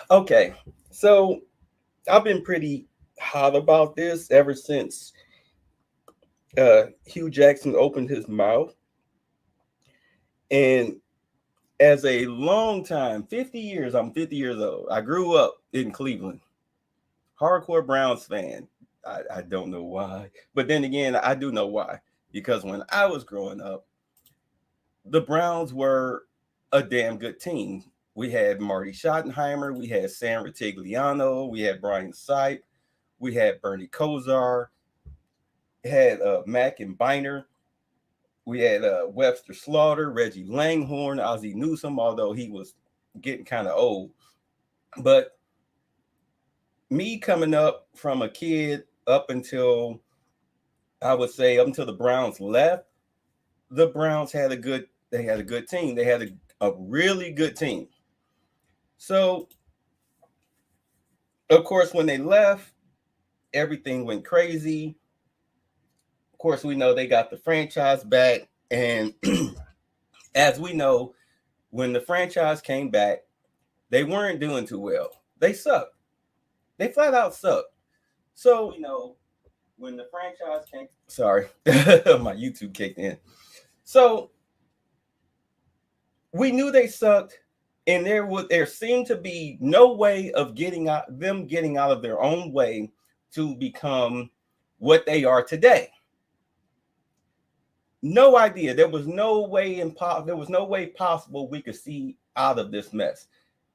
Okay, so I've been pretty hot about this ever since Hue Jackson opened his mouth. And as a long time, 50 years, I'm 50 years old. I grew up in Cleveland, hardcore Browns fan. I don't know why, but then again, I do know why. Because when I was growing up, the Browns were a damn good team. We had Marty Schottenheimer, we had Sam Ritigliano, we had Brian Sipe, we had Bernie Kosar, had Mack and Biner. We had Webster Slaughter, Reggie Langhorne, Ozzie Newsome, although he was getting kind of old. But me coming up from a kid up until I would say up until the Browns left, the Browns had a good they had a good team. They had a really good team. So of course when they left, everything went crazy. Of course, we know they got the franchise back. And as we know, when the franchise came back, they weren't doing too well. They sucked. They flat out sucked. So, when the franchise came, sorry, my YouTube kicked in. So we knew they sucked, and there seemed to be no way of getting out of their own way to become what they are today. No idea. There was no way possible we could see out of this mess.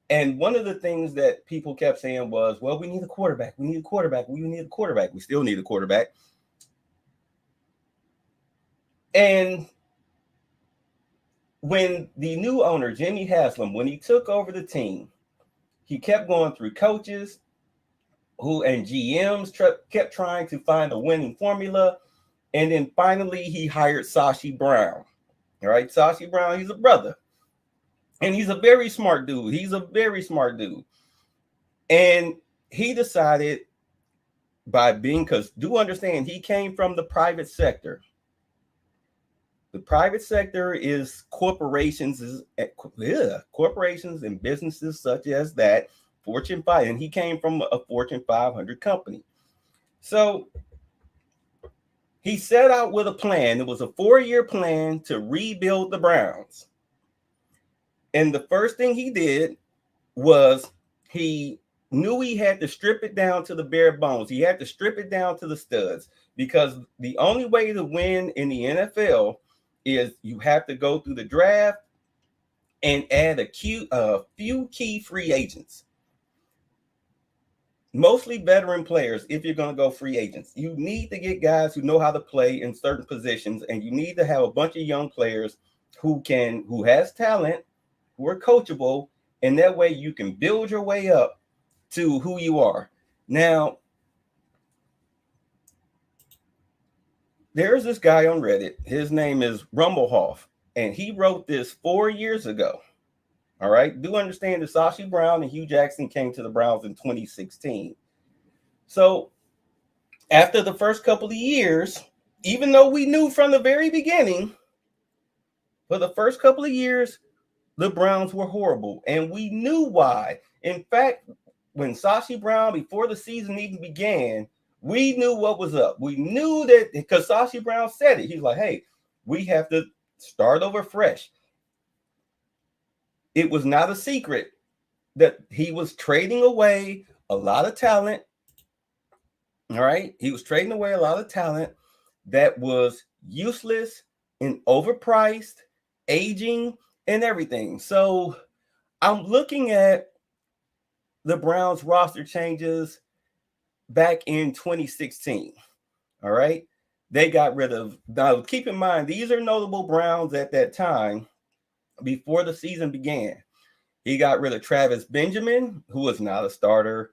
And one of the things that people kept saying was, well, we need a quarterback. We need a quarterback. We need a quarterback. We still need a quarterback. And when the new owner, Jimmy Haslam, when he took over the team, he kept going through coaches who and GMs kept trying to find a winning formula. And then finally, he hired Sashi Brown. All right, Sashi Brown, he's a brother. And he's a very smart dude. He's a very smart dude. And he decided because do understand, he came from the private sector. The private sector is corporations and businesses such as that Fortune 5, and he came from a Fortune 500 company. So he set out with a plan. It was a 4-year plan to rebuild the Browns. And the first thing he did was he knew he had to strip it down to the bare bones. He had to strip it down to the studs, because the only way to win in the NFL is you have to go through the draft and add a few key free agents, mostly veteran players. If you're going to go free agents, you need to get guys who know how to play in certain positions, and you need to have a bunch of young players who has talent, who are coachable, and that way you can build your way up to who you are. Now, there's this guy on Reddit. His name is Rumblehoff, and he wrote this 4 years ago. All right. Do understand that Sashi Brown and Hue Jackson came to the Browns in 2016. So after the first couple of years, even though we knew from the very beginning, for the first couple of years, the Browns were horrible. And we knew why. In fact, when Sashi Brown, before the season even began, we knew what was up. We knew that because Sashi Brown said it. He's like, hey, we have to start over fresh. It was not a secret that he was trading away a lot of talent. All right. He was trading away a lot of talent that was useless and overpriced, aging, and everything. So I'm looking at the Browns roster changes back in 2016. All right. They got rid of, now keep in mind, these are notable Browns at that time before the season began. He got rid of Travis Benjamin, who was not a starter.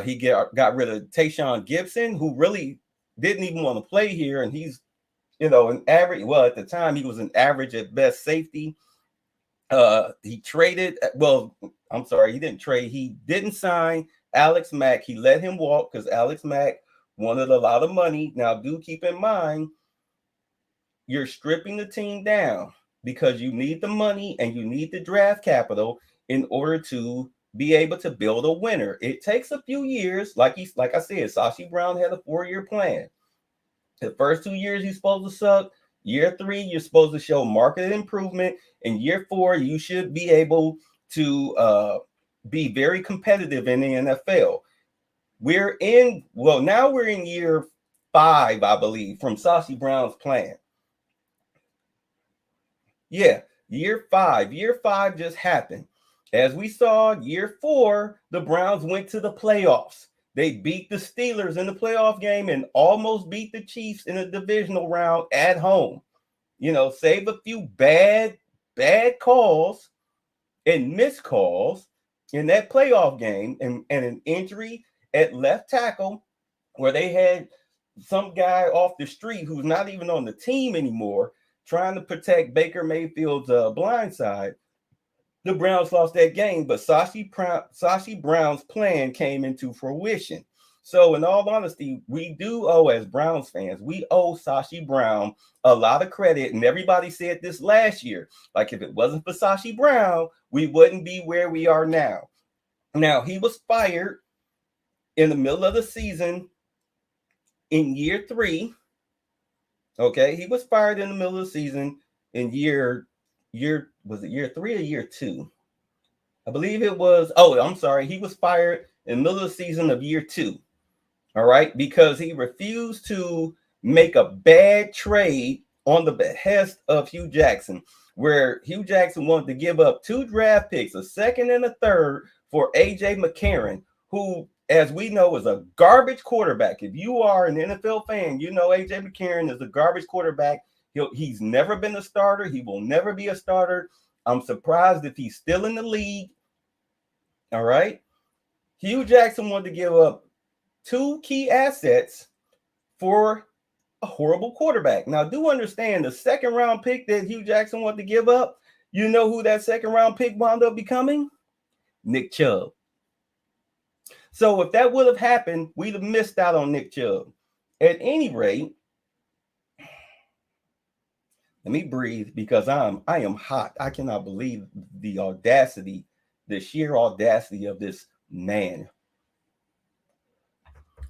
He got rid of Tayshaun Gibson, who really didn't even want to play here. And he's, an average. Well, at the time, he was an average at best safety. He traded. Well, I'm sorry, he didn't trade. He didn't sign Alex Mack. He let him walk because Alex Mack wanted a lot of money. Now, do keep in mind, you're stripping the team down because you need the money and you need the draft capital in order to be able to build a winner. It takes a few years. Like I said, Sashi Brown had a 4-year plan. The first 2 years you're supposed to suck. Year 3, you're supposed to show market improvement. In year 4, you should be able to be very competitive in the NFL. Now we're in year 5, I believe, from Sashi Brown's plan. Yeah, year 5. Year 5 just happened. As we saw, year 4, the Browns went to the playoffs. They beat the Steelers in the playoff game and almost beat the Chiefs in a divisional round at home. Save a few bad calls and missed calls in that playoff game, and an injury at left tackle where they had some guy off the street who's not even on the team anymore trying to protect Baker Mayfield's blind side. The Browns lost that game, but Sashi Brown's plan came into fruition. So in all honesty, we do owe, as Browns fans, we owe Sashi Brown a lot of credit. And everybody said this last year. Like, if it wasn't for Sashi Brown, we wouldn't be where we are now. Now, he was fired in the middle of the season in year 3. Okay, he was fired in the middle of the season in was it year 3 or year 2? I believe it was. Oh, I'm sorry. He was fired in the middle of the season of year 2. All right, because he refused to make a bad trade on the behest of Hue Jackson, where Hue Jackson wanted to give up 2 draft picks, a 2nd and a 3rd, for A.J. McCarron, who, as we know, is a garbage quarterback. If you are an NFL fan, you know A.J. McCarron is a garbage quarterback. He's never been a starter. He will never be a starter. I'm surprised if he's still in the league. All right. Hue Jackson wanted to give up 2 key assets for a horrible quarterback. Now, do understand the 2nd round pick that Hue Jackson wanted to give up. You know who that 2nd round pick wound up becoming? Nick Chubb. So if that would have happened, we'd have missed out on Nick Chubb. At any rate, let me breathe because I am hot. I cannot believe the audacity, the sheer audacity of this man.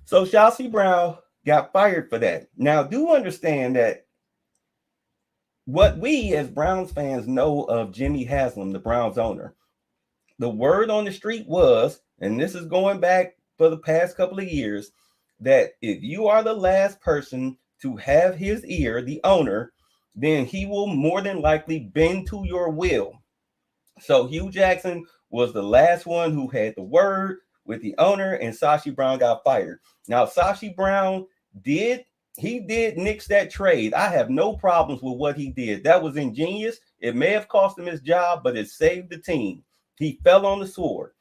So Sashi Brown got fired for that. Now, do understand that what we as Browns fans know of Jimmy Haslam, the Browns owner, the word on the street was, and this is going back for the past couple of years, that if you are the last person to have his ear, the owner, then he will more than likely bend to your will. So Hue Jackson was the last one who had the word with the owner, and Sashi Brown got fired. Now, Sashi Brown did nix that trade. I have no problems with what he did. That was ingenious. It may have cost him his job, but it saved the team. He fell on the sword.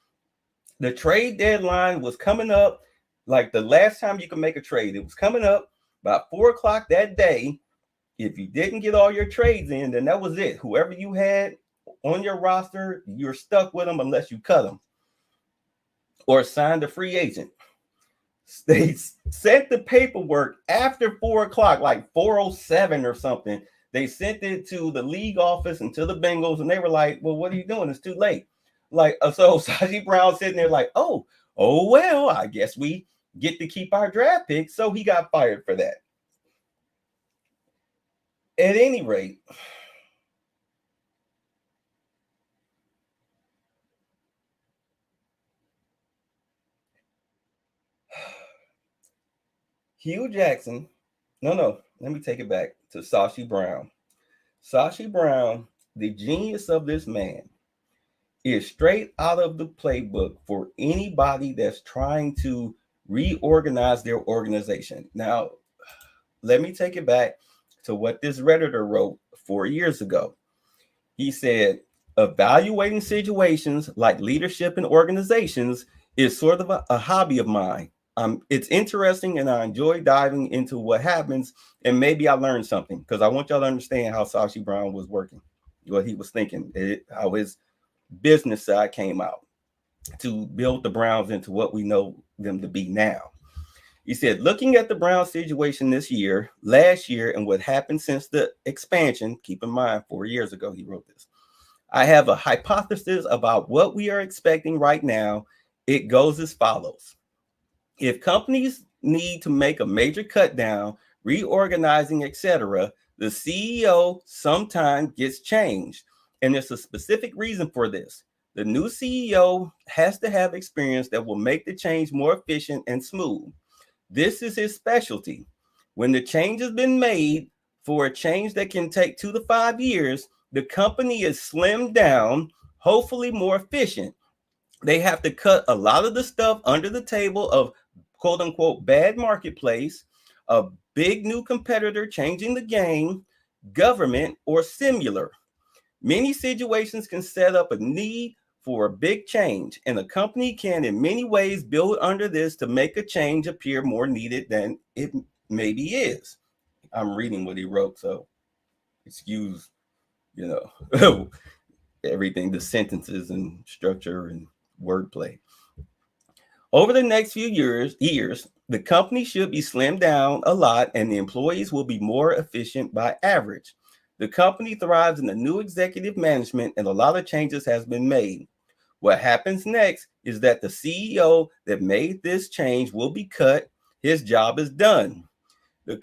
The trade deadline was coming up, like the last time you could make a trade. It was coming up about 4:00 that day. If you didn't get all your trades in, then that was it. Whoever you had on your roster, you're stuck with them unless you cut them or signed a free agent. They sent the paperwork after 4:00, like 4:07 or something. They sent it to the league office and to the Bengals, and they were like, well, what are you doing? It's too late. Like, so Sashi Brown sitting there like, oh, well, I guess we get to keep our draft picks. So he got fired for that. At any rate, Hue Jackson, let me take it back to Sashi Brown. Sashi Brown, the genius of this man, is straight out of the playbook for anybody that's trying to reorganize their organization. Now, let me take it back to what this Redditor wrote 4 years ago. He said, evaluating situations like leadership and organizations is sort of a hobby of mine. It's interesting, and I enjoy diving into what happens, and maybe I learned something, because I want y'all to understand how Sashi Brown was working, what he was thinking, how his business side came out to build the Browns into what we know them to be now. He said, looking at the Browns situation this year, last year, and what happened since the expansion, keep in mind 4 years ago he wrote this, I have a hypothesis about what we are expecting right now. It goes as follows. If companies need to make a major cut down, reorganizing, etc., the CEO sometimes gets changed. And there's a specific reason for this. The new CEO has to have experience that will make the change more efficient and smooth. This is his specialty. When the change has been made for a change that can take 2 to 5 years, the company is slimmed down, hopefully more efficient. They have to cut a lot of the stuff under the table of quote unquote bad marketplace, a big new competitor changing the game, government, or similar. Many situations can set up a need for a big change, and a company can, in many ways, build under this to make a change appear more needed than it maybe is. I'm reading what he wrote, so excuse, you know, everything, the sentences and structure and wordplay. Over the next few years, the company should be slimmed down a lot and the employees will be more efficient by average. The company thrives in the new executive management and a lot of changes has been made. What happens next is that the CEO that made this change will be cut. His job is done. The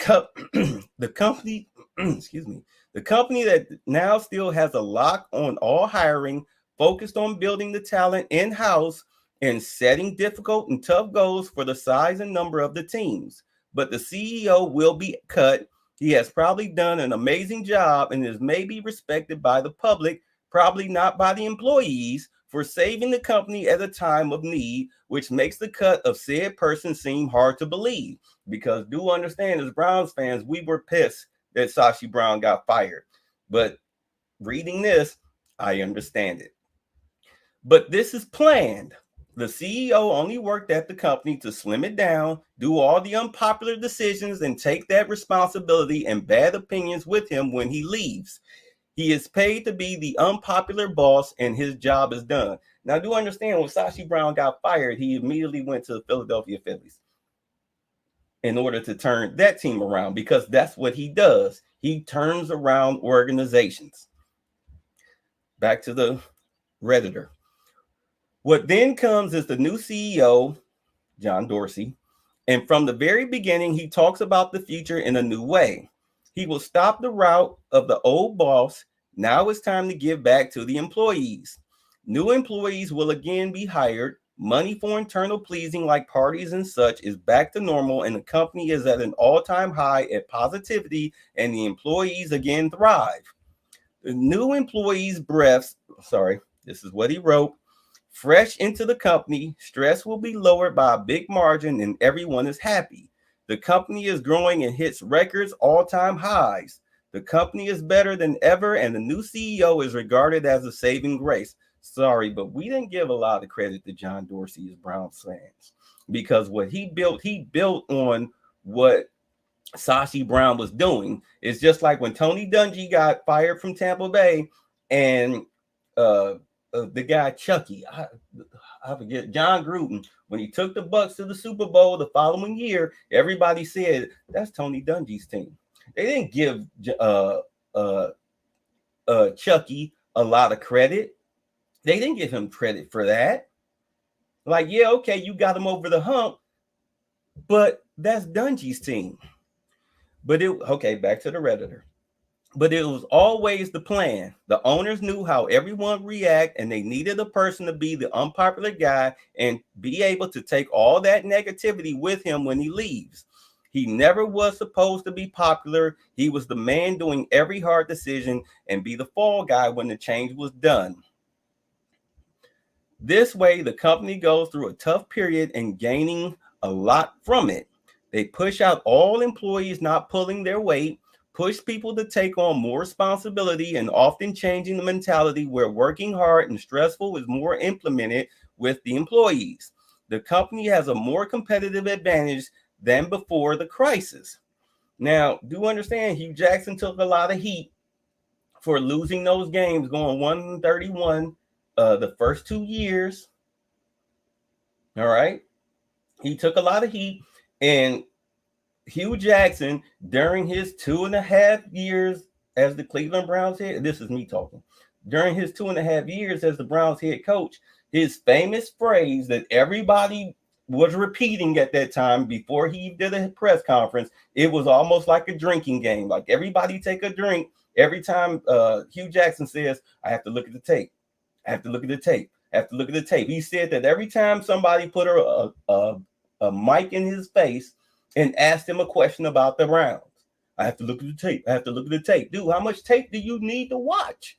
company, excuse me, the company that now still has a lock on all hiring, focused on building the talent in-house and setting difficult and tough goals for the size and number of the teams. But the CEO will be cut. He has probably done an amazing job and is maybe respected by the public, probably not by the employees, for saving the company at a time of need, which makes the cut of said person seem hard to believe. Because do understand, as Browns fans, we were pissed that Sashi Brown got fired. But reading this, I understand it. But this is planned. The CEO only worked at the company to slim it down, do all the unpopular decisions, and take that responsibility and bad opinions with him when he leaves. He is paid to be the unpopular boss, and his job is done. Now, do understand, when Sashi Brown got fired, he immediately went to the Philadelphia Phillies in order to turn that team around, because that's what he does. He turns around organizations. Back to the Redditor. What then comes is the new CEO, John Dorsey, and from the very beginning, he talks about the future in a new way. He will stop the route of the old boss. Now it's time to give back to the employees. New employees will again be hired. Money for internal pleasing like parties and such is back to normal, and the company is at an all-time high at positivity, and the employees again thrive. The new employees' breaths, this is what he wrote. Fresh into the company, stress will be lowered by a big margin and everyone is happy. The company is growing and hits records, all-time highs. The company is better than ever and the new CEO is regarded as a saving grace. Sorry, but we didn't give a lot of credit to John Dorsey as Browns fans, because what he built on what Sashi Brown was doing. It's just like when Tony Dungy got fired from Tampa Bay and the guy Chucky, I forget, John Gruden, when he took the Bucks to the Super Bowl the following year, everybody said that's Tony Dungy's team. They didn't give Chucky a lot of credit. They didn't give him credit for that. Like, yeah, okay, you got him over the hump, but that's Dungy's team. But back to the Redditor. But it was always the plan. The owners knew how everyone would react, and they needed a person to be the unpopular guy and be able to take all that negativity with him when he leaves. He never was supposed to be popular. He was the man doing every hard decision and be the fall guy when the change was done. This way, the company goes through a tough period and gaining a lot from it. They push out all employees not pulling their weight, push people to take on more responsibility, and often changing the mentality where working hard and stressful is more implemented with the employees. The company has a more competitive advantage than before the crisis. Now, do understand, Hue Jackson took a lot of heat for losing those games, going 131 the first 2 years. All right. He took a lot of heat, and Hue Jackson, during his 2.5 years as the Cleveland Browns head, this is me talking, during his 2.5 years as the Browns head coach, his famous phrase that everybody was repeating at that time before he did a press conference, it was almost like a drinking game. Like everybody take a drink every time Hue Jackson says, I have to look at the tape. I have to look at the tape. I have to look at the tape. He said that every time somebody put a mic in his face and asked him a question about the Browns, I have to look at the tape. I have to look at the tape. Dude, how much tape do you need to watch?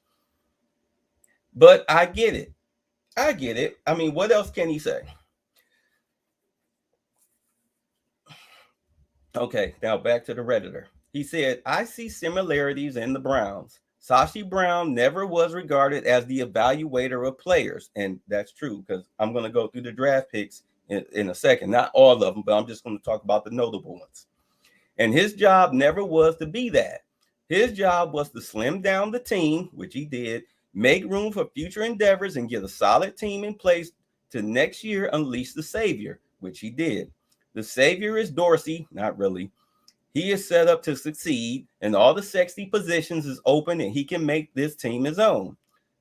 But I get it. I get it. I mean, what else can he say? Okay, now back to the Redditor. He said, I see similarities in the Browns. Sashi Brown never was regarded as the evaluator of players. And that's true because I'm going to go through the draft picks in a second. Not all of them, but I'm just going to talk about the notable ones. And his job never was to be that. His job was to slim down the team, which he did, make room for future endeavors, and get a solid team in place to next year unleash the savior, which he did. The savior is Dorsey, not really. He is set up to succeed, and all the sexy positions is open, and he can make this team his own.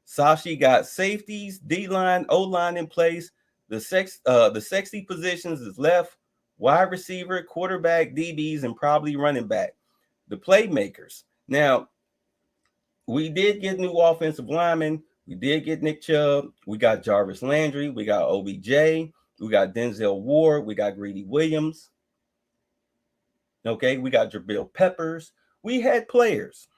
Sashi got safeties, D-line, O-line in place. The sexy positions is left, wide receiver, quarterback, DBs, and probably running back. The playmakers. Now, we did get new offensive linemen. We did get Nick Chubb. We got Jarvis Landry. We got OBJ. We got Denzel Ward. We got Greedy Williams. Okay, we got Jabril Peppers. We had players.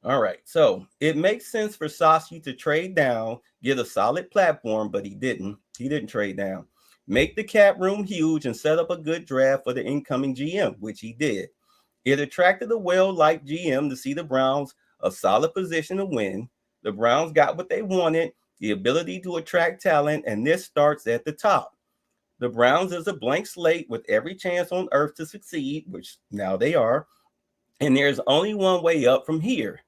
All right, so it makes sense for Sashi to trade down, get a solid platform, but he didn't. He didn't trade down. Make the cap room huge and set up a good draft for the incoming GM, which he did. It attracted a well-liked GM to see the Browns a solid position to win. The Browns got what they wanted, the ability to attract talent, and this starts at the top. The Browns is a blank slate with every chance on earth to succeed, which now they are, and there's only one way up from here.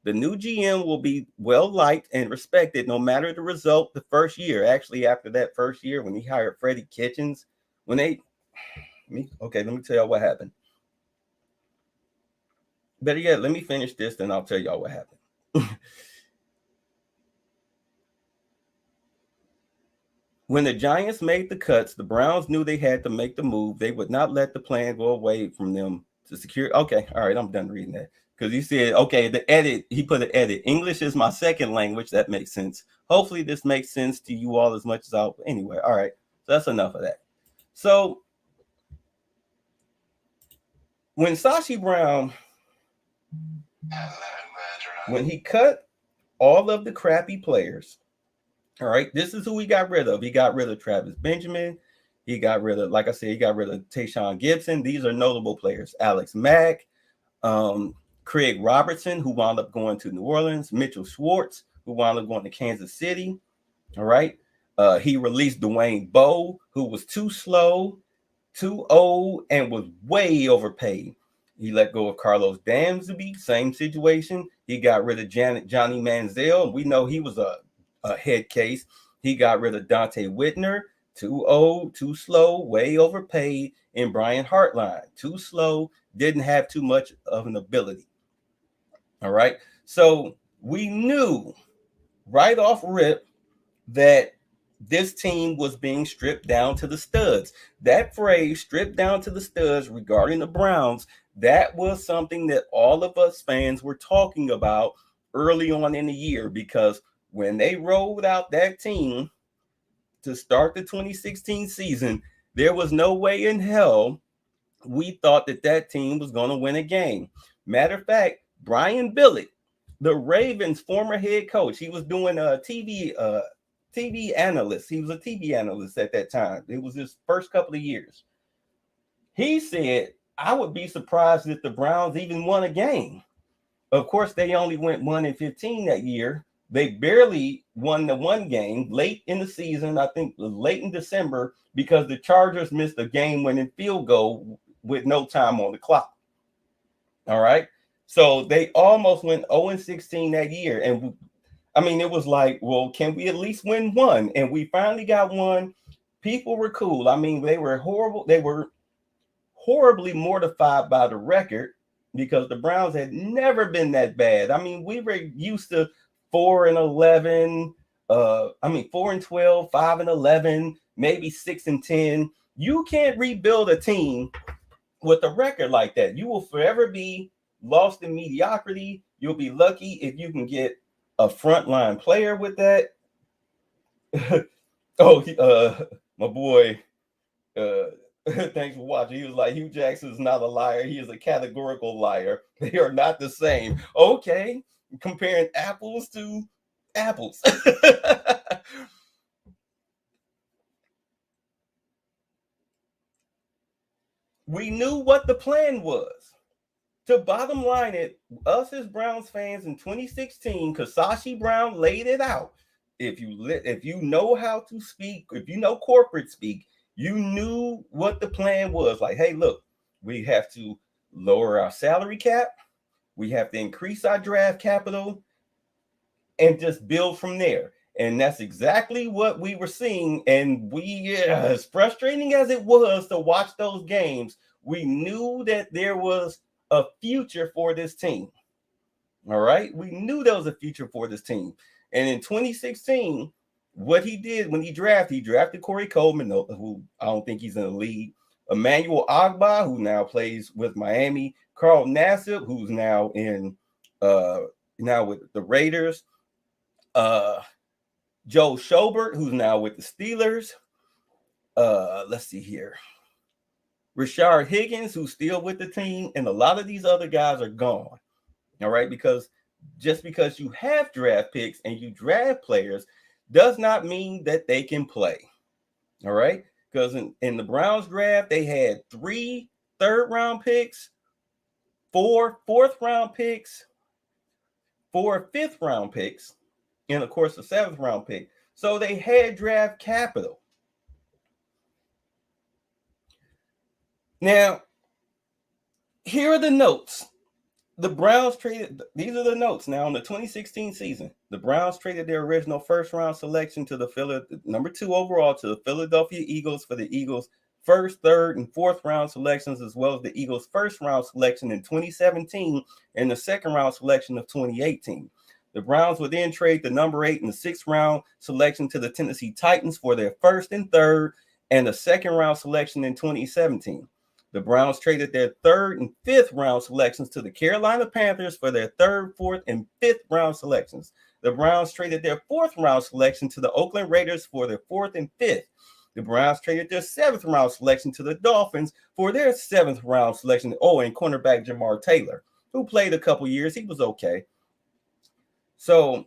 The new GM will be well-liked and respected no matter the result the first year. Actually, after that first year, when he hired Freddie Kitchens, let me tell y'all what happened. Better yet, let me finish this, then I'll tell y'all what happened. When the Giants made the cuts, the Browns knew they had to make the move. They would not let the plan go away from them to secure. Okay, all right, I'm done reading that. Because he said, okay, the edit, he put an edit. English is my second language. That makes sense. Hopefully this makes sense to you all as much as I'll. Anyway, all right. So that's enough of that. So when Sashi Brown, when he cut all of the crappy players, all right, this is who he got rid of. He got rid of Travis Benjamin. He got rid of, like I said, he got rid of Tayshaun Gibson. These are notable players. Alex Mack, Craig Robertson, who wound up going to New Orleans. Mitchell Schwartz, who wound up going to Kansas City. All right. He released Dwayne Bowe, who was too slow, too old, and was way overpaid. He let go of Carlos Dansby, same situation. He got rid of Johnny Manziel. We know he was a head case. He got rid of Dante Whitner, too old, too slow, way overpaid, and Brian Hartline, too slow, didn't have too much of an ability. All right. So we knew right off rip that this team was being stripped down to the studs. That phrase, stripped down to the studs, regarding the Browns, that was something that all of us fans were talking about early on in the year, because when they rolled out that team to start the 2016 season, there was no way in hell we thought that that team was going to win a game. Matter of fact, Brian Billick, the Ravens' former head coach, he was doing a TV analyst. He was a TV analyst at that time. It was his first couple of years. He said, I would be surprised if the Browns even won a game. Of course, they only went 1-15 that year. They barely won the one game late in the season, I think late in December, because the Chargers missed a game-winning field goal with no time on the clock. All right. So they almost went 0-16 that year. And I mean, it was like, well, can we at least win one? And we finally got one. People were cool. I mean, they were horrible. They were horribly mortified by the record, because the Browns had never been that bad. I mean, we were used to 4-11, 4-12, 5-11, maybe 6-10. You can't rebuild a team with a record like that. You will forever be lost in mediocrity. You'll be lucky if you can get a frontline player with that. My boy, thanks for watching. He was like, Hue Jackson is not a liar. He is a categorical liar. They are not the same. Okay, comparing apples to apples. We knew what the plan was. To bottom line it, us as Browns fans in 2016, Kasashi Brown laid it out. If you know how to speak, if you know corporate speak, you knew what the plan was. Like, hey, look, we have to lower our salary cap, we have to increase our draft capital, and just build from there. And that's exactly what we were seeing. And as frustrating as it was to watch those games, we knew that there was a future for this team. All right. We knew there was a future for this team. And in 2016, what he did when he drafted Corey Coleman, who I don't think he's in the league, Emmanuel Ogbah, who now plays with Miami, Carl Nassib, who's now with the Raiders, Joe Schobert, who's now with the Steelers. Let's see here. Rashard Higgins, who's still with the team, and a lot of these other guys are gone. All right, because just because you have draft picks and you draft players does not mean that they can play. All right, because in the Browns draft, they had 3 third-round picks, 4 fourth-round picks, 4 fifth-round picks, and of course, a 7th-round pick. So they had draft capital. Now, here are the notes. The Browns traded, these are the notes. Now, in the 2016 season, the Browns traded their original first-round selection to the number 2 overall to the Philadelphia Eagles for the Eagles' first, third, and fourth-round selections, as well as the Eagles' first-round selection in 2017 and the second-round selection of 2018. The Browns would then trade the number 8 and the 6th-round selection to the Tennessee Titans for their first and third and the second-round selection in 2017. The Browns traded their 3rd and 5th round selections to the Carolina Panthers for their 3rd, 4th, and 5th round selections. The Browns traded their 4th round selection to the Oakland Raiders for their 4th and 5th. The Browns traded their 7th round selection to the Dolphins for their 7th round selection. Oh, and cornerback Jamar Taylor, who played a couple years. He was okay. So,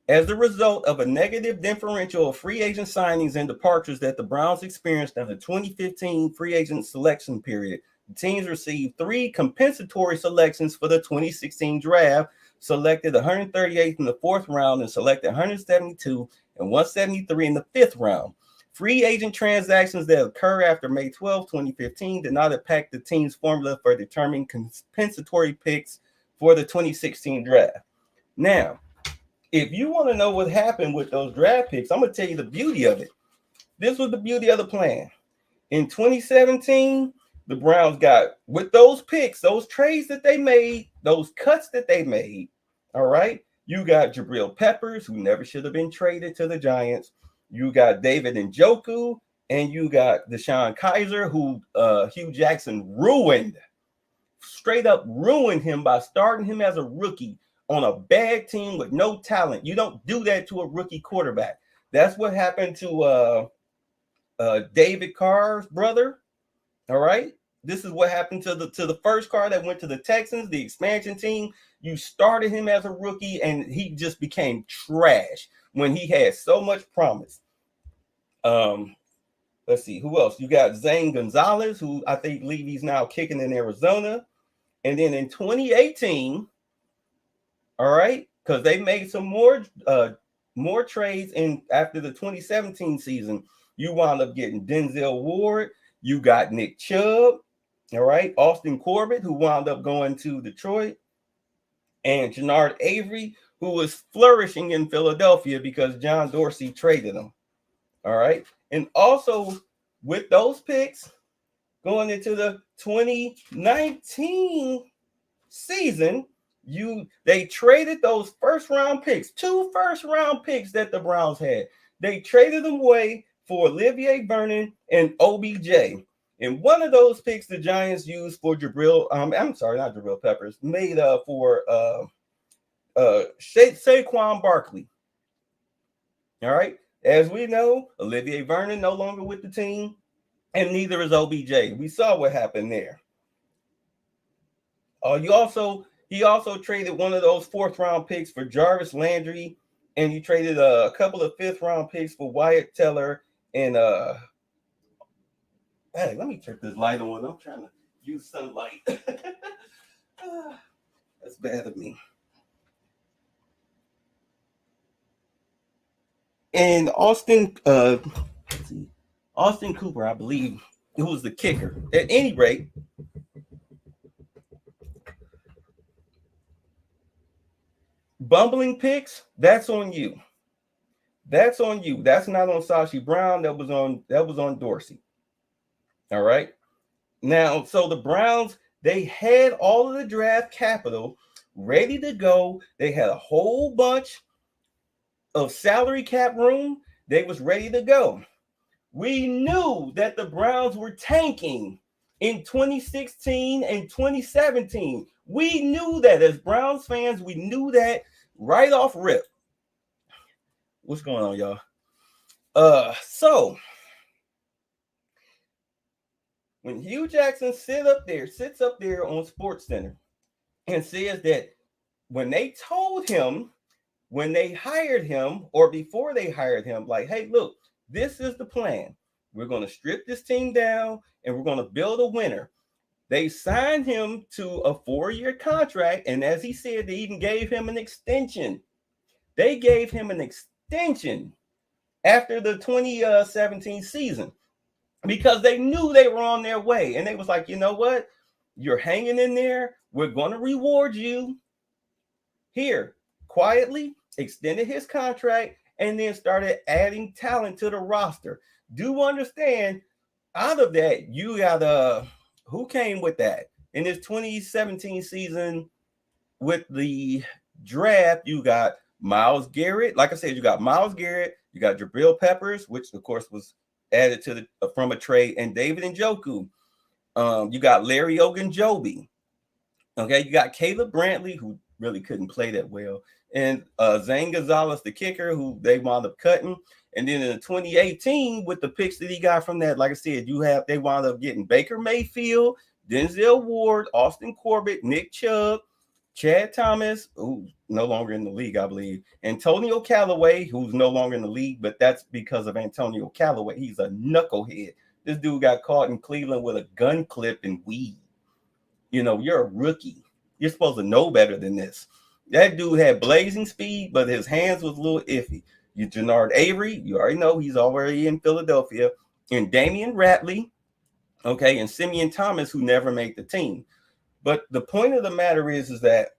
as a result of a negative differential of free agent signings and departures that the Browns experienced in the 2015 free agent selection period, the teams received 3 compensatory selections for the 2016 draft, selected 138th in the 4th round and selected 172 and 173 in the 5th round. Free agent transactions that occur after May 12, 2015 did not impact the team's formula for determining compensatory picks for the 2016 draft. Now, if you want to know what happened with those draft picks, I'm going to tell you the beauty of it. This was the beauty of the plan. In 2017, the Browns got, with those picks, those trades that they made, those cuts that they made, all right, you got Jabril Peppers, who never should have been traded to the Giants. You got David Njoku, and you got Deshaun Kaiser, who Hue Jackson ruined, straight up ruined him by starting him as a rookie on a bad team with no talent. You don't do that to a rookie quarterback. That's what happened to David Carr's brother. All right. This is what happened to the first Carr that went to the Texans, the expansion team. You started him as a rookie, and he just became trash when he had so much promise. Let's see, who else? You got Zane Gonzalez, who I think he's now kicking in Arizona. And then in 2018, all right, because they made some more trades in after the 2017 season. You wound up getting Denzel Ward. You got Nick Chubb, all right, Austin Corbett, who wound up going to Detroit, and Jannard Avery, who was flourishing in Philadelphia because John Dorsey traded him. All right, and also with those picks going into the 2019 season, They traded those first-round picks, 2 first-round picks that the Browns had. They traded them away for Olivier Vernon and OBJ. And one of those picks the Giants used for Jabril Peppers, made for Saquon Barkley. All right. As we know, Olivier Vernon no longer with the team, and neither is OBJ. We saw what happened there. He also traded one of those 4th-round picks for Jarvis Landry, and he traded a couple of 5th-round picks for Wyatt Teller and hey, let me turn this light on. I'm trying to use sunlight. That's bad of me. And Austin Cooper, I believe, who was the kicker. At any rate, bumbling picks, that's on you. That's on you. That's not on Sashi Brown. That was on Dorsey. All right. Now, so the Browns, they had all of the draft capital ready to go. They had a whole bunch of salary cap room. They was ready to go. We knew that the Browns were tanking in 2016 and 2017. We knew that as Browns fans. We knew that right off rip. What's going on, y'all? So when Hue Jackson sits up there on SportsCenter and says that when they told him, when they hired him, or before they hired him, like, hey, look, this is the plan. We're going to strip this team down and we're going to build a winner. They signed him to a 4-year contract, and as he said, they even gave him an extension. They gave him an extension after the 2017 season because they knew they were on their way. And they was like, you know what? You're hanging in there. We're going to reward you. Here, quietly extended his contract and then started adding talent to the roster. Do understand, out of that, you got who came with that? In this 2017 season with the draft, you got Myles Garrett. Like I said, you got Myles Garrett, you got Jabril Peppers, which of course was added to from a trade, and David Njoku. You got Larry Ogunjobi. Okay, you got Caleb Brantley, who really couldn't play that well, and Zane Gonzalez, the kicker, who they wound up cutting. And then in 2018, with the picks that he got from that, like I said, they wound up getting Baker Mayfield, Denzel Ward, Austin Corbett, Nick Chubb, Chad Thomas, who's no longer in the league, I believe, Antonio Callaway, who's no longer in the league, but that's because of Antonio Callaway. He's a knucklehead. This dude got caught in Cleveland with a gun clip and weed. You know, you're a rookie. You're supposed to know better than this. That dude had blazing speed, but his hands was a little iffy. You Jannard Avery, you already know he's already in Philadelphia, and Damian Ratley, okay, and Simeon Thomas, who never made the team. But the point of the matter is that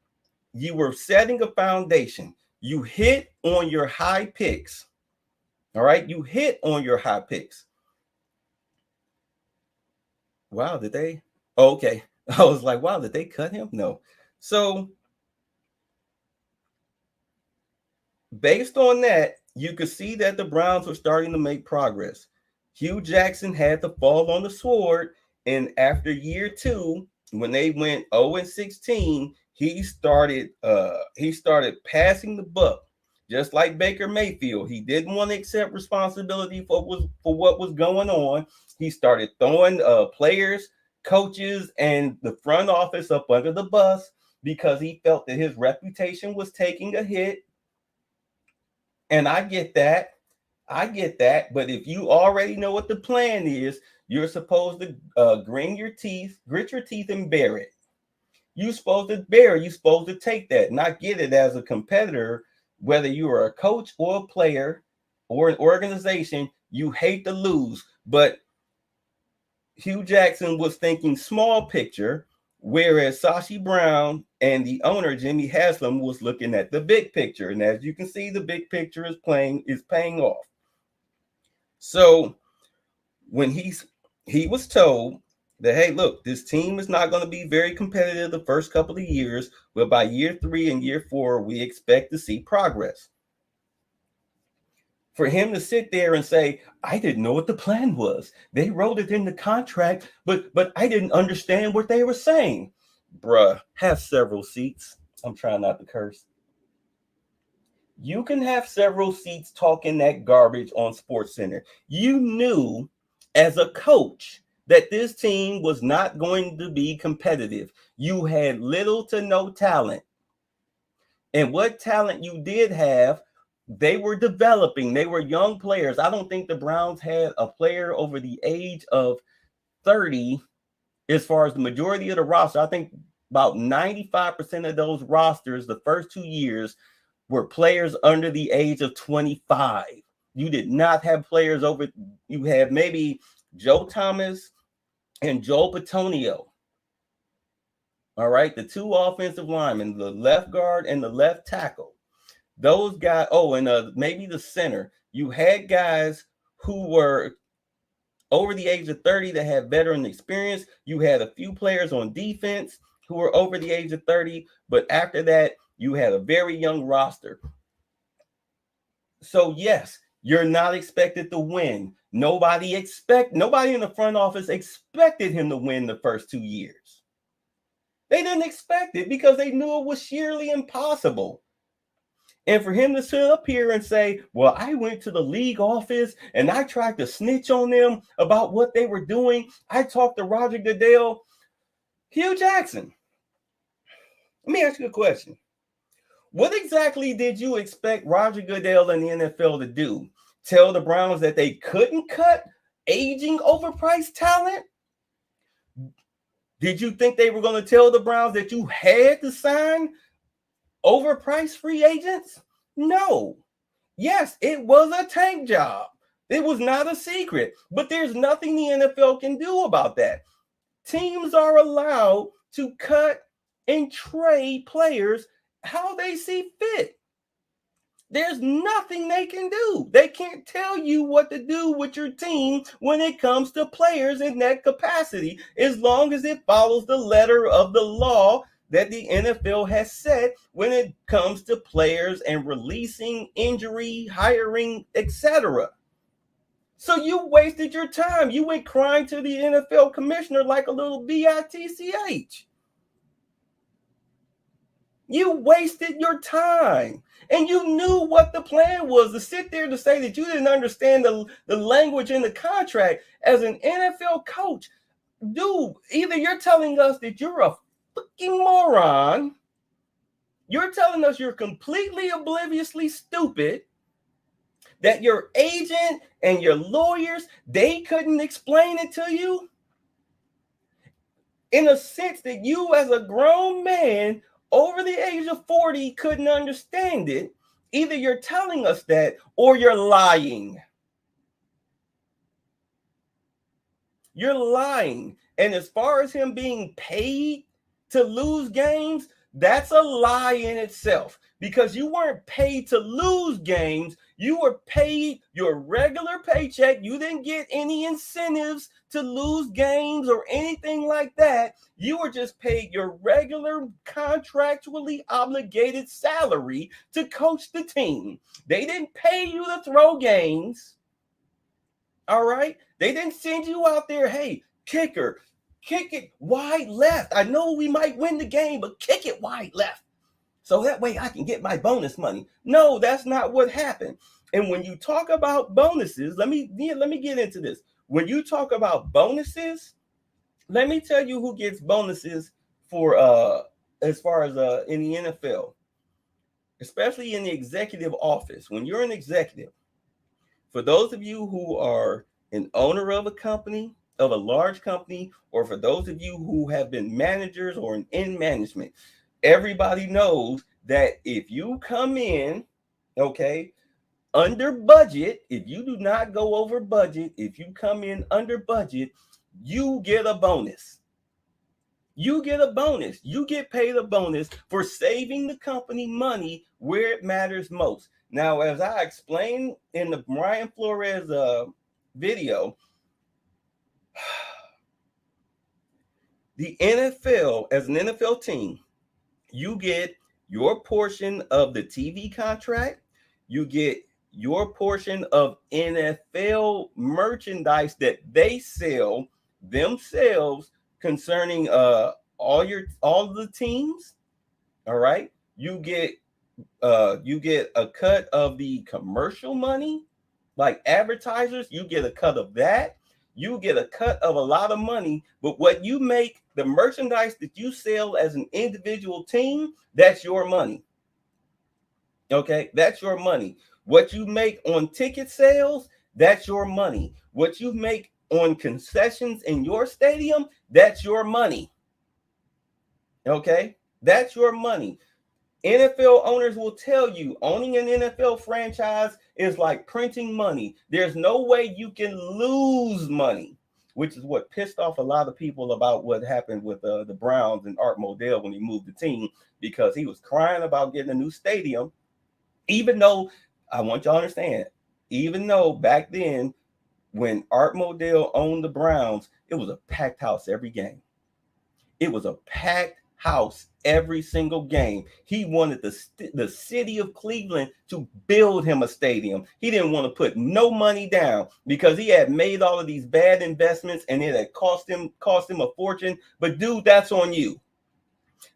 you were setting a foundation. You hit on your high picks. All right, you hit on your high picks. Wow, did they? Oh, okay. I was like, wow, did they cut him? No. So based on that, you could see that the Browns were starting to make progress. Hue Jackson had to fall on the sword, and after year 2, when they went 0-16, he started passing the buck, just like Baker Mayfield. He didn't want to accept responsibility for what was going on. He started throwing players, coaches, and the front office up under the bus because he felt that his reputation was taking a hit. And I get that. But if you already know what the plan is, you're supposed to grit your teeth and bear it. You're supposed to bear it. You're supposed to take that, not get it as a competitor, whether you are a coach or a player or an organization. You hate to lose. But Hue Jackson was thinking small picture, whereas Sashi Brown and the owner, Jimmy Haslam, was looking at the big picture. And as you can see, the big picture is paying off. So when he was told, that, hey, look, this team is not going to be very competitive the first couple of years, but by year 3 and year 4, we expect to see progress. For him to sit there and say, I didn't know what the plan was. They wrote it in the contract, but I didn't understand what they were saying. Bruh, have several seats. I'm trying not to curse. You can have several seats talking that garbage on SportsCenter. You knew as a coach that this team was not going to be competitive. You had little to no talent. And what talent you did have, they were developing. They were young players. I don't think the Browns had a player over the age of 30 as far as the majority of the roster. I think about 95% of those rosters the first 2 years were players under the age of 25. You did not have players over, you had maybe Joe Thomas and Joe Patonio. All right, the 2 offensive linemen, the left guard and the left tackle. Those guys, and maybe the center. You had guys who were over the age of 30 that had veteran experience. You had a few players on defense who were over the age of 30, but after that, you had a very young roster. So yes, you're not expected to win. Nobody in the front office expected him to win the first 2 years. They didn't expect it because they knew it was sheerly impossible. And for him to sit up here and say, well, I went to the league office and I tried to snitch on them about what they were doing. I talked to Roger Goodell. Hue Jackson, let me ask you a question. What exactly did you expect Roger Goodell and the NFL to do? Tell the Browns that they couldn't cut aging overpriced talent? Did you think they were going to tell the Browns that you had to sign overpriced free agents? No. Yes, it was a tank job. It was not a secret, but there's nothing the NFL can do about that. Teams are allowed to cut and trade players how they see fit. There's nothing they can do. They can't tell you what to do with your team when it comes to players in that capacity, as long as it follows the letter of the law that the NFL has set when it comes to players and releasing, injury, hiring, etc. So you wasted your time. You went crying to the NFL commissioner like a little bitch. You wasted your time. And you knew what the plan was. To sit there to say that you didn't understand the language in the contract as an NFL coach. Dude, either you're telling us that you're a fucking moron, you're telling us you're completely obliviously stupid, that your agent and your lawyers, they couldn't explain it to you, in a sense that you as a grown man over the age of 40 couldn't understand it. Either you're telling us that or you're lying. You're lying. And as far as him being paid to lose games, that's a lie in itself, because you weren't paid to lose games. You were paid your regular paycheck. You didn't get any incentives to lose games or anything like that. You were just paid your regular contractually obligated salary to coach the team. They didn't pay you to throw games. All right? They didn't send you out there, hey, kicker, kick it wide left. I know we might win the game, but kick it wide left, so that way I can get my bonus money. No, that's not what happened. And when you talk about bonuses, let me get into this. When you talk about bonuses, let me tell you who gets bonuses for as far as in the NFL, especially in the executive office. When you're an executive, for those of you who are an owner of a company, of a large company, or for those of you who have been managers or in management, everybody knows that if you come in, okay, under budget, if you do not go over budget, if you come in under budget, you get a bonus. You get a bonus. You get paid a bonus for saving the company money where it matters most. Now, as I explained in the Brian Flores video, The NFL, as an NFL team, you get your portion of the TV contract, you get your portion of NFL merchandise that they sell themselves concerning all the teams. All right. You get a cut of the commercial money, like advertisers, you get a cut of that. You get a cut of a lot of money, but what you make, the merchandise that you sell as an individual team, that's your money. Okay, that's your money. What you make on ticket sales, that's your money. What you make on concessions in your stadium, that's your money. Okay, that's your money. NFL owners will tell you owning an NFL franchise is like printing money. There's no way you can lose money, which is what pissed off a lot of people about what happened with the Browns and Art Modell when he moved the team, because he was crying about getting a new stadium, even though, I want y'all to understand, even though back then when Art Modell owned the Browns, it was a packed house every game. It was a packed house every single game. He wanted the city of Cleveland to build him a stadium. He didn't want to put no money down because he had made all of these bad investments and it had cost him a fortune. But dude, that's on you.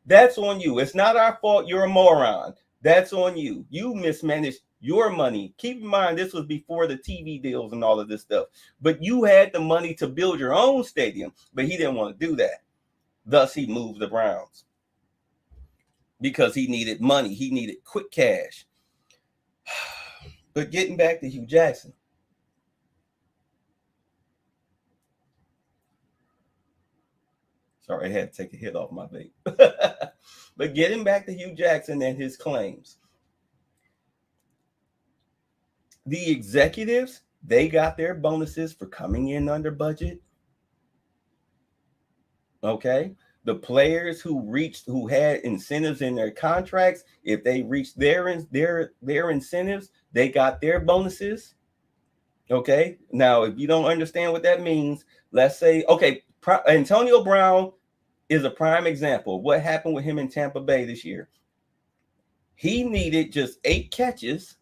That's on you. It's not our fault. You're a moron. That's on you. You mismanaged your money. Keep in mind, this was before the TV deals and all of this stuff. But you had the money to build your own stadium, but he didn't want to do that. Thus, he moved the Browns because he needed money. He needed quick cash. But getting back to Hue Jackson. Sorry, I had to take a hit off my vape. But getting back to Hue Jackson and his claims. The executives, they got their bonuses for coming in under budget. Okay. The players who had incentives in their contracts, if they reached their incentives, they got their bonuses. Okay. Now, if you don't understand what that means, let's say, okay, Antonio Brown is a prime example of what happened with him in Tampa Bay this year. He needed just 8 catches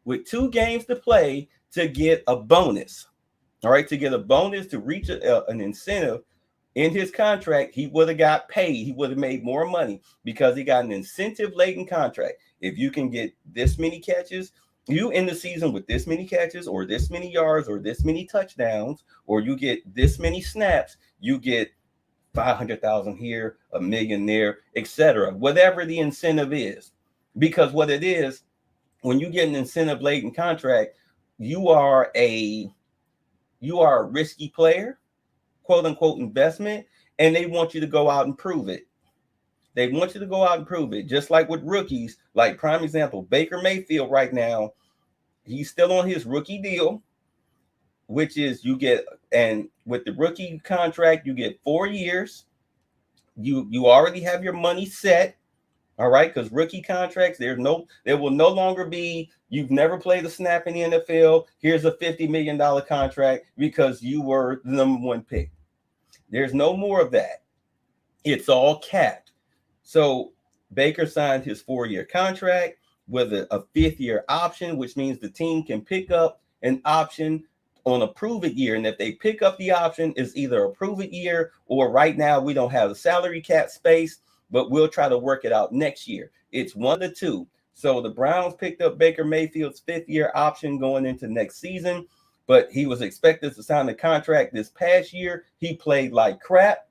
with 2 games to play to get a bonus. All right, to get a bonus to reach an incentive in his contract, he would have got paid. He would have made more money because he got an incentive-laden contract. If you can get this many catches, you end the season with this many catches or this many yards or this many touchdowns, or you get this many snaps, you get 500,000 here, $1 million there, etc. Whatever the incentive is. Because what it is, when you get an incentive-laden contract, you are a risky player, quote unquote investment, and they want you to go out and prove it. They want you to go out and prove it. Just like with rookies, like prime example, Baker Mayfield right now, he's still on his rookie deal, which is and with the rookie contract, you get 4 years. You already have your money set. All right, because rookie contracts, there will no longer be, you've never played a snap in the NFL. Here's a $50 million contract because you were the number 1 pick. There's no more of that. It's all capped. So Baker signed his 4-year contract with a 5th-year option, which means the team can pick up an option on a prove-it year. And if they pick up the option, it's either a prove-it year or right now we don't have the salary cap space, but we'll try to work it out next year. It's one of the two. So the Browns picked up Baker Mayfield's 5th-year option going into next season, but he was expected to sign the contract this past year. He played like crap.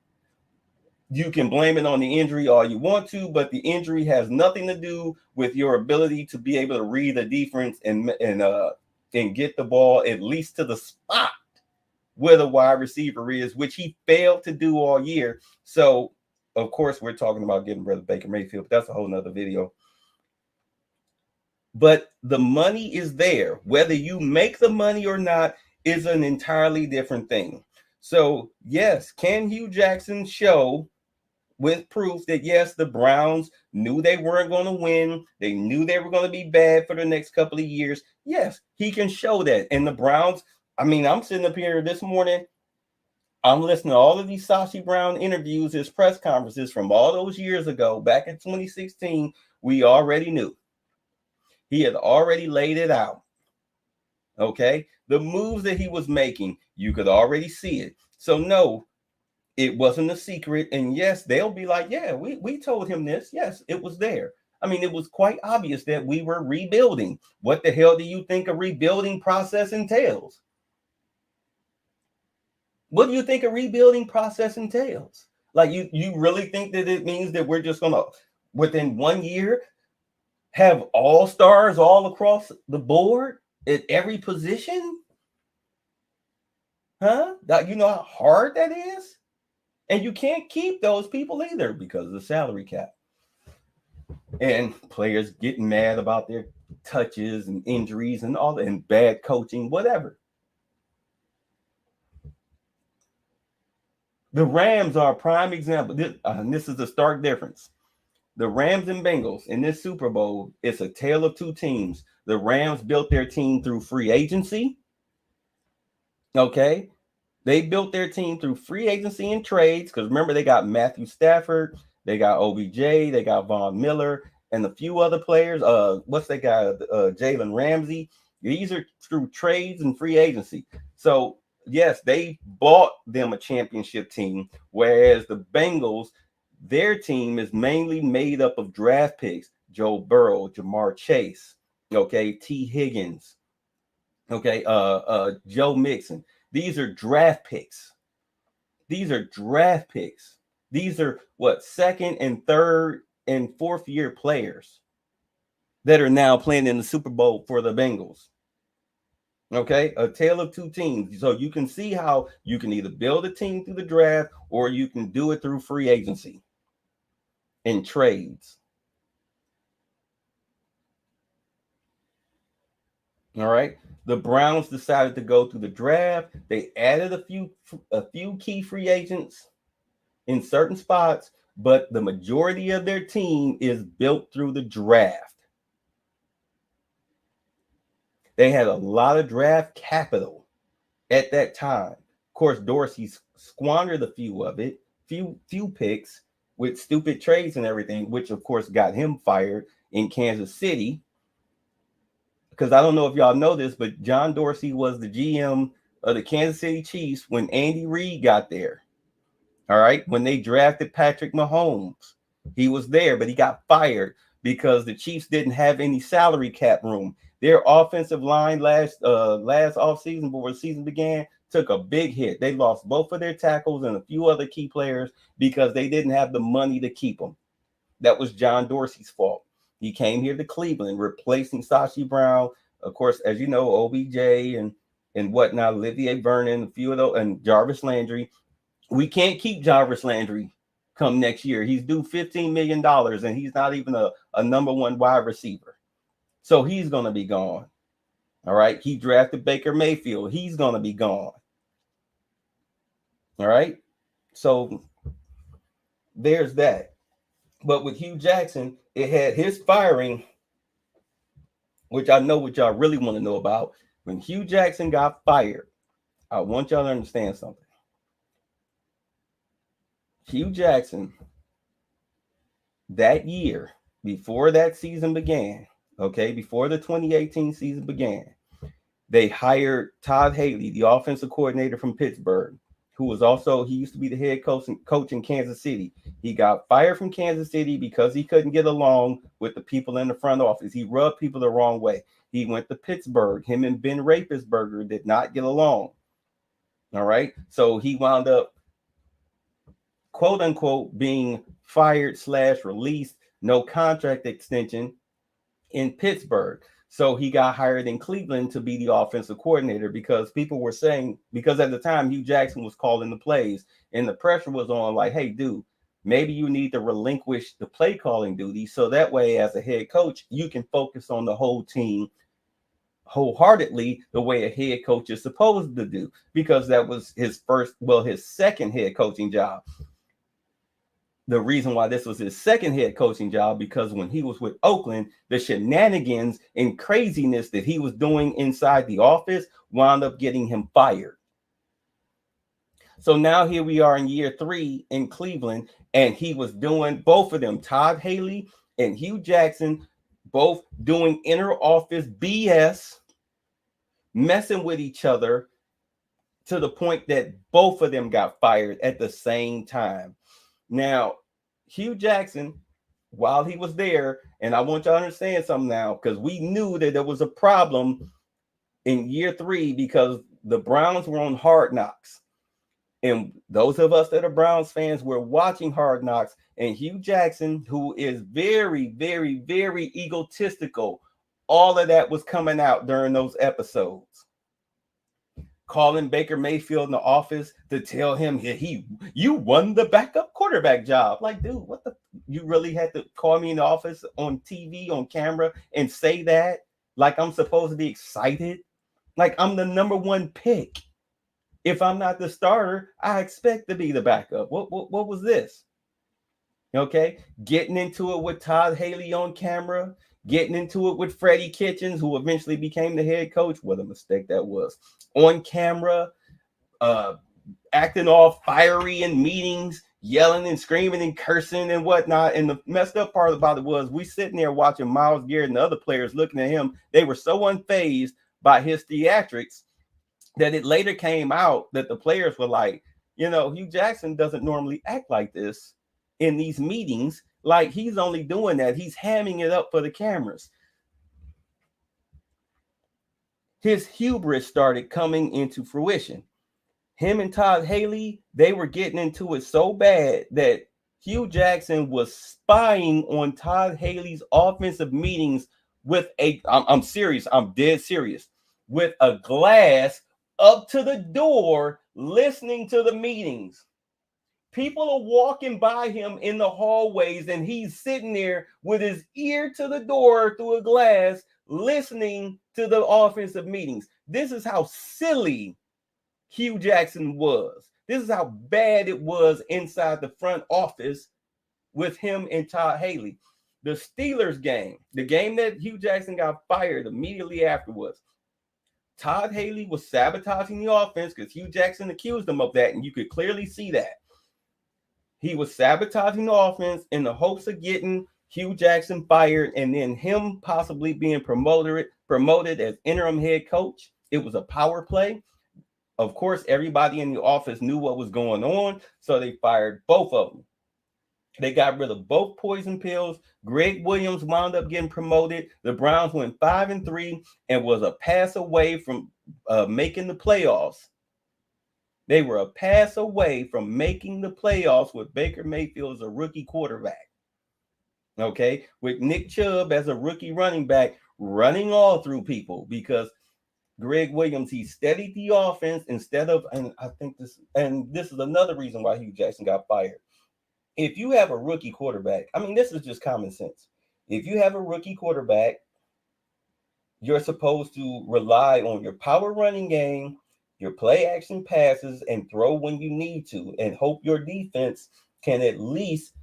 You can blame it on the injury all you want to, but the injury has nothing to do with your ability to be able to read the defense and get the ball at least to the spot where the wide receiver is, which he failed to do all year. So, of course, we're talking about getting rid of Baker Mayfield, but that's a whole nother video. But the money is there. Whether you make the money or not is an entirely different thing. So, yes, can Hue Jackson show with proof that, yes, the Browns knew they weren't going to win. They knew they were going to be bad for the next couple of years. Yes, he can show that. And the Browns, I mean, I'm sitting up here this morning. I'm listening to all of these Sashi Brown interviews, his press conferences from all those years ago, back in 2016. We already knew. He had already laid it out. Okay. The moves that he was making, you could already see it. So, no, it wasn't a secret. And yes, they'll be like, yeah, we told him this. Yes, it was there. I mean, it was quite obvious that we were rebuilding. What the hell do you think a rebuilding process entails? What do you think a rebuilding process entails? Like, you really think that it means that we're just gonna, within 1 year, have all stars all across the board at every position? Huh? You know how hard that is? And you can't keep those people either because of the salary cap. And players getting mad about their touches and injuries and all that, and bad coaching, whatever. The Rams are a prime example. This is the stark difference. The Rams and Bengals in this Super Bowl, it's a tale of two teams. The Rams built their team through free agency. Okay. They built their team through free agency and trades. Because remember, they got Matthew Stafford, they got OBJ, they got Von Miller, and a few other players. What's that guy? Jalen Ramsey. These are through trades and free agency. So, yes, they bought them a championship team, whereas the Bengals, their team is mainly made up of draft picks. Joe Burrow, Jamar Chase, okay, T. Higgins, okay, Joe Mixon. These are draft picks. These are draft picks. These are what, second and third and fourth year players that are now playing in the Super Bowl for the Bengals. Okay, a tale of two teams. So you can see how you can either build a team through the draft or you can do it through free agency and trades. All right. The Browns decided to go through the draft. They added a few key free agents in certain spots, but the majority of their team is built through the draft. They had a lot of draft capital at that time. Of course, Dorsey squandered a few of it, few picks with stupid trades and everything, which of course got him fired in Kansas City. Because I don't know if y'all know this, but John Dorsey was the GM of the Kansas City Chiefs when Andy Reid got there. All right. When they drafted Patrick Mahomes, he was there, but he got fired because the Chiefs didn't have any salary cap room. Their offensive line last offseason, before the season began, took a big hit. They lost both of their tackles and a few other key players because they didn't have the money to keep them. That was John Dorsey's fault. He came here to Cleveland, replacing Sashi Brown, of course, as you know, OBJ and whatnot, Olivier Vernon, a few of those, and Jarvis Landry. We can't keep Jarvis Landry come next year. He's due $15 million, and he's not even a number one wide receiver. So he's going to be gone. All right. He drafted Baker Mayfield. He's going to be gone. All right. So there's that. But with Hue Jackson, it had his firing, which I know what y'all really want to know about. When Hue Jackson got fired, I want y'all to understand something. Hue Jackson, that year, before that season began, okay, before the 2018 season began, they hired Todd Haley, the offensive coordinator from Pittsburgh, who was also, he used to be the head coach in Kansas City. He got fired from Kansas City because he couldn't get along with the people in the front office. He rubbed people the wrong way. He went to Pittsburgh. Him and Ben Roethlisberger did not get along. All right. So he wound up, quote unquote, being fired / released, no contract extension in Pittsburgh. So he got hired in Cleveland to be the offensive coordinator because people were saying, because at the time Hue Jackson was calling the plays and the pressure was on, like, hey, dude, maybe you need to relinquish the play calling duty. So that way, as a head coach, you can focus on the whole team wholeheartedly the way a head coach is supposed to do, because that was his second head coaching job. The reason why this was his second head coaching job, because when he was with Oakland, the shenanigans and craziness that he was doing inside the office wound up getting him fired. So now here we are in year 3 in Cleveland, and he was doing both of them, Todd Haley and Hue Jackson, both doing inner office BS, messing with each other to the point that both of them got fired at the same time. Now, Hue Jackson, while he was there, and I want you to understand something now, because we knew that there was a problem in year 3 because the Browns were on Hard Knocks. And those of us that are Browns fans were watching Hard Knocks, and Hue Jackson, who is very, very, very egotistical, all of that was coming out during those episodes. Calling Baker Mayfield in the office to tell him you won the backup quarterback job. Like, dude, what the? You really had to call me in the office on TV, on camera, and say that? Like I'm supposed to be excited? Like I'm the number 1 pick. If I'm not the starter, I expect to be the backup. What was this? Okay, getting into it with Todd Haley on camera, getting into it with Freddie Kitchens, who eventually became the head coach. What a mistake that was. On camera, acting all fiery in meetings, yelling and screaming and cursing and whatnot. And the messed up part about it was we sitting there watching Myles Garrett and the other players looking at him. They were so unfazed by his theatrics that it later came out that the players were like, Hue Jackson doesn't normally act like this in these meetings. Like he's only doing that. He's hamming it up for the cameras. His hubris started coming into fruition. Him and Todd Haley, they were getting into it so bad that Hue Jackson was spying on Todd Haley's offensive meetings with I'm serious, I'm dead serious, with a glass up to the door, listening to the meetings. People are walking by him in the hallways, and he's sitting there with his ear to the door through a glass, listening to the offensive meetings. This is how silly Hue Jackson was. This is how bad it was inside the front office with him and Todd Haley. The Steelers game, the game that Hue Jackson got fired immediately afterwards, Todd Haley was sabotaging the offense because Hue Jackson accused him of that, and you could clearly see that. He was sabotaging the offense in the hopes of getting Hue Jackson fired and then him possibly being promoted as interim head coach. It was a power play. Of course, everybody in the office knew what was going on, so they fired both of them. They got rid of both poison pills. Greg Williams wound up getting promoted. The Browns went 5-3 and was a pass away from making the playoffs. They were a pass away from making the playoffs with Baker Mayfield as a rookie quarterback. Okay, with Nick Chubb as a rookie running back, running all through people because Greg Williams, he steadied the offense instead of, and I think this is another reason why Hue Jackson got fired. If you have a rookie quarterback, I mean, this is just common sense. If you have a rookie quarterback, you're supposed to rely on your power running game, your play action passes, and throw when you need to, and hope your defense can at least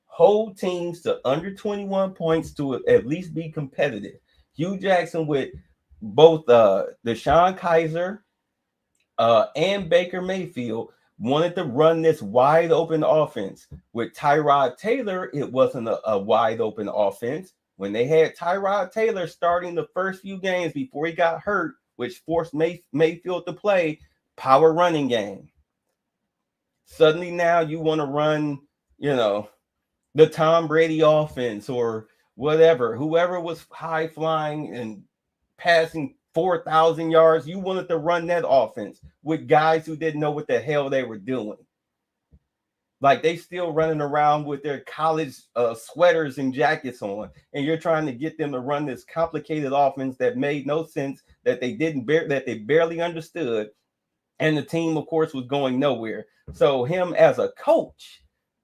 hold teams to under 21 points to at least be competitive. Hue Jackson with both Deshaun Kaiser and Baker Mayfield wanted to run this wide open offense. With Tyrod Taylor, it wasn't a wide open offense. When they had Tyrod Taylor starting the first few games before he got hurt, which forced Mayfield to play power running game. Suddenly now you want to run, the Tom Brady offense or whatever. Whoever was high flying and passing 4,000 yards, you wanted to run that offense with guys who didn't know what the hell they were doing. Like they still running around with their college sweaters and jackets on, and you're trying to get them to run this complicated offense that made no sense, that they barely understood, and the team, of course, was going nowhere. So him as a coach,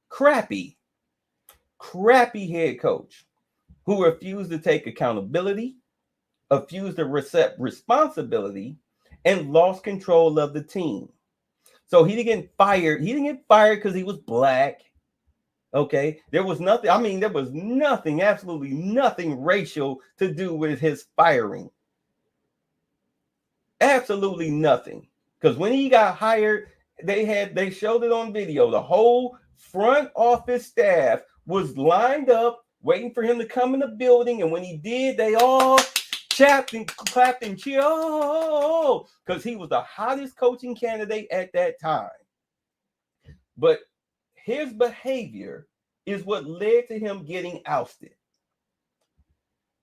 crappy head coach who refused to take accountability, refused to accept responsibility, and lost control of the team. So he didn't get fired. He didn't get fired because he was black. Okay. There was nothing, absolutely nothing racial to do with his firing. Absolutely nothing. Because when he got hired, They showed it on video. The whole front office staff was lined up waiting for him to come in the building, and when he did, they all chapped and clapped and cheered because he was the hottest coaching candidate at that time. But his behavior is what led to him getting ousted.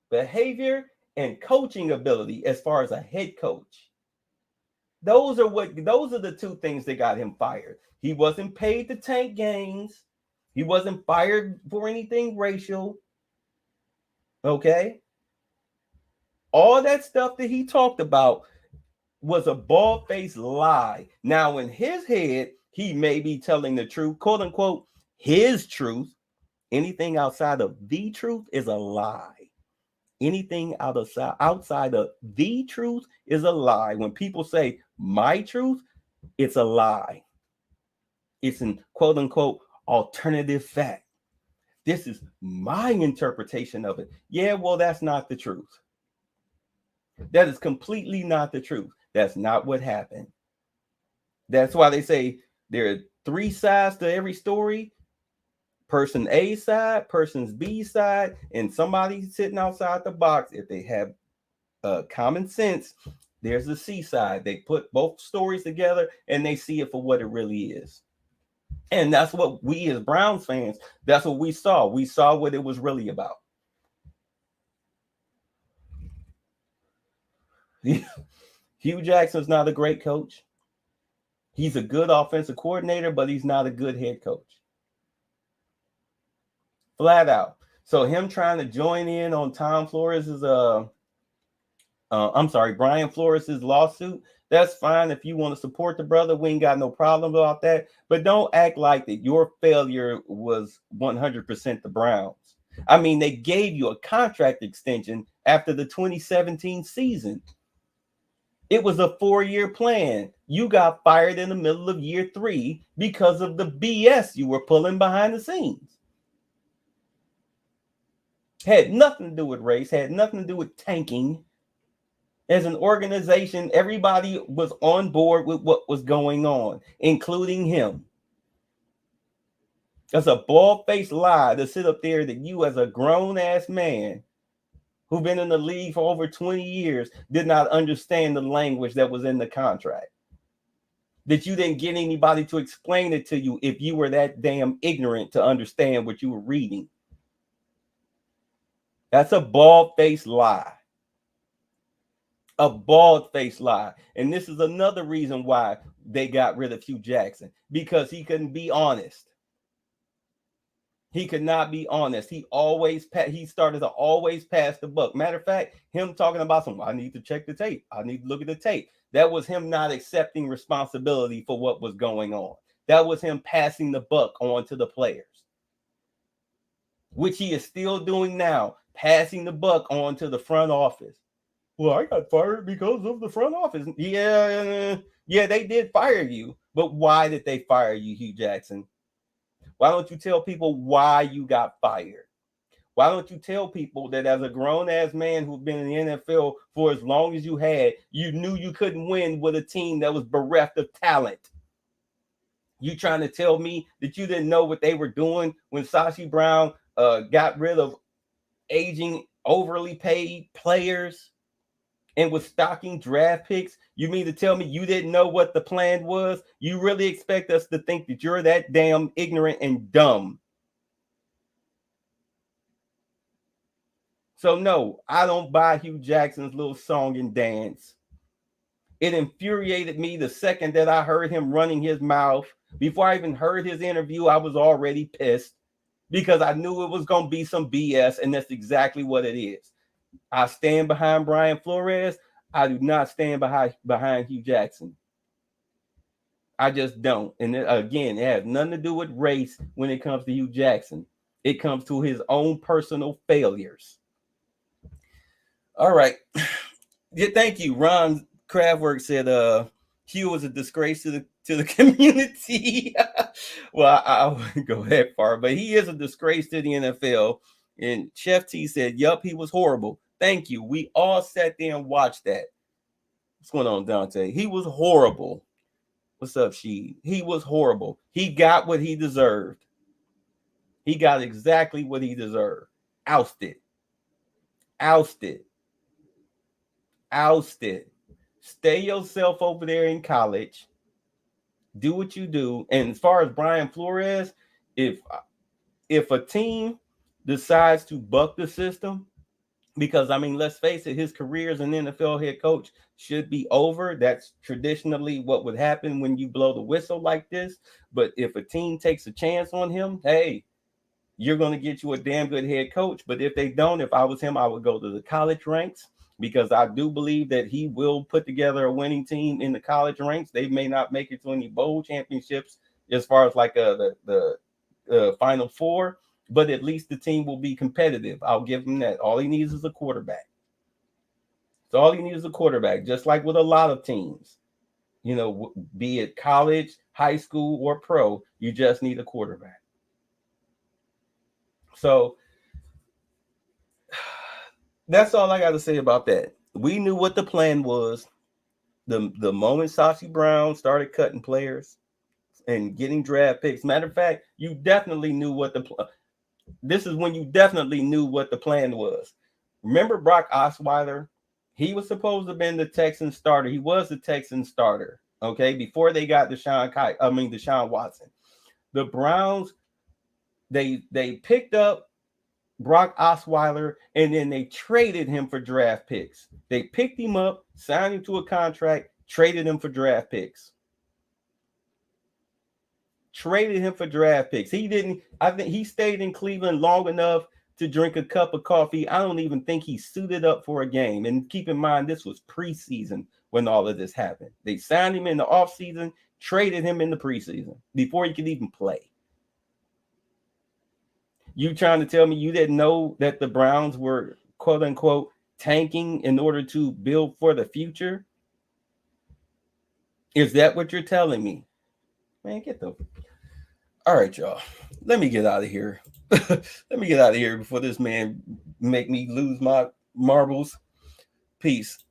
Behavior and coaching ability as far as a head coach. Those are the two things that got him fired. He wasn't paid to tank games. He wasn't fired for anything racial. Okay? All that stuff that he talked about was a bald-faced lie. Now, in his head, he may be telling the truth, quote unquote, his truth. Anything outside of the truth is a lie. Anything outside of the truth is a lie. When people say my truth, it's a lie. It's an quote unquote alternative fact. This is my interpretation of it. Yeah, well, that's not the truth. That is completely not the truth. That's not what happened. That's why they say there are three sides to every story. Person A side, person's B side, and somebody sitting outside the box. If they have common sense, there's the C side. They put both stories together and they see it for what it really is. And that's what we as Browns fans, that's what we saw. We saw what it was really about. Hue Jackson's not a great coach. He's a good offensive coordinator, but he's not a good head coach. Flat out. So him trying to join in on Brian Flores's lawsuit, that's fine. If you want to support the brother, we ain't got no problem about that. But don't act like that your failure was 100% the Browns. I mean, they gave you a contract extension after the 2017 season. It was a 4-year plan. You got fired in the middle of year 3 because of the BS you were pulling behind the scenes. Had nothing to do with race, had nothing to do with tanking. As an organization, everybody was on board with what was going on, including him. That's a bald-faced lie to sit up there that you, as a grown-ass man who's been in the league for over 20 years, did not understand the language that was in the contract. That you didn't get anybody to explain it to you if you were that damn ignorant to understand what you were reading. That's a bald-faced lie. A bald-faced lie. And this is another reason why they got rid of Hue Jackson, because he couldn't be honest. He could not be honest. He started to always pass the buck. Matter of fact, him talking about I need to check the tape. I need to look at the tape. That was him not accepting responsibility for what was going on. That was him passing the buck on to the players, which he is still doing now, passing the buck on to the front office. Well, I got fired because of the front office. Yeah, they did fire you. But why did they fire you, Hue Jackson? Why don't you tell people why you got fired? Why don't you tell people that as a grown-ass man who's been in the NFL for as long as you had, you knew you couldn't win with a team that was bereft of talent? You trying to tell me that you didn't know what they were doing when Sashi Brown got rid of aging, overly paid players and was stocking draft picks? You mean to tell me you didn't know what the plan was? You really expect us to think that you're that damn ignorant and dumb? So no, I don't buy Hue Jackson's little song and dance. It infuriated me the second that I heard him running his mouth. Before I even heard his interview, I was already pissed because I knew it was going to be some BS, and that's exactly what it is. I stand behind Brian Flores. I do not stand behind Hue Jackson. I just don't. And again, it has nothing to do with race when it comes to Hue Jackson. It comes to his own personal failures. All right. Yeah, thank you. Ron Kraftwerk said Hue was a disgrace to the community. Well, I wouldn't go that far, but he is a disgrace to the NFL. And Chef T said, yup, he was horrible. Thank you. We all sat there and watched that. What's going on, Dante? He was horrible. What's up, she? He was horrible. He got what he deserved. He got exactly what he deserved. Ousted. Ousted. Ousted. Stay yourself over there in college. Do what you do. And as far as Brian Flores, if a team decides to buck the system, because I mean, let's face it, his career as an NFL head coach should be over. That's traditionally what would happen when you blow the whistle like this. But if a team takes a chance on him, hey, you're going to get you a damn good head coach. But if they don't, if I was him, I would go to the college ranks, because I do believe that he will put together a winning team in the college ranks. They may not make it to any bowl championships as far as like the Final Four, but at least the team will be competitive. I'll give him that. All he needs is a quarterback. So all he needs is a quarterback, just like with a lot of teams, you know, be it college, high school, or pro, you just need a quarterback. So that's all I got to say about that. We knew what the plan was. The moment Sashi Brown started cutting players and getting draft picks. Matter of fact, you definitely knew what this is when you definitely knew what the plan was. Remember Brock Osweiler? He was supposed to have been the Texan starter. He was the Texan starter, okay, before they got Deshaun Watson. The Browns, they picked up Brock Osweiler, and then they traded him for draft picks. They picked him up, signed him to a contract, traded him for draft picks. Traded him for draft picks. He didn't, I think he stayed in Cleveland long enough to drink a cup of coffee. I don't even think he suited up for a game. And keep in mind, this was preseason when all of this happened. They signed him in the offseason, traded him in the preseason before he could even play. You trying to tell me you didn't know that the Browns were, quote unquote, tanking in order to build for the future? Is that what you're telling me? Man, get the... All right, y'all. Let me get out of here. Let me get out of here before this man make me lose my marbles. Peace.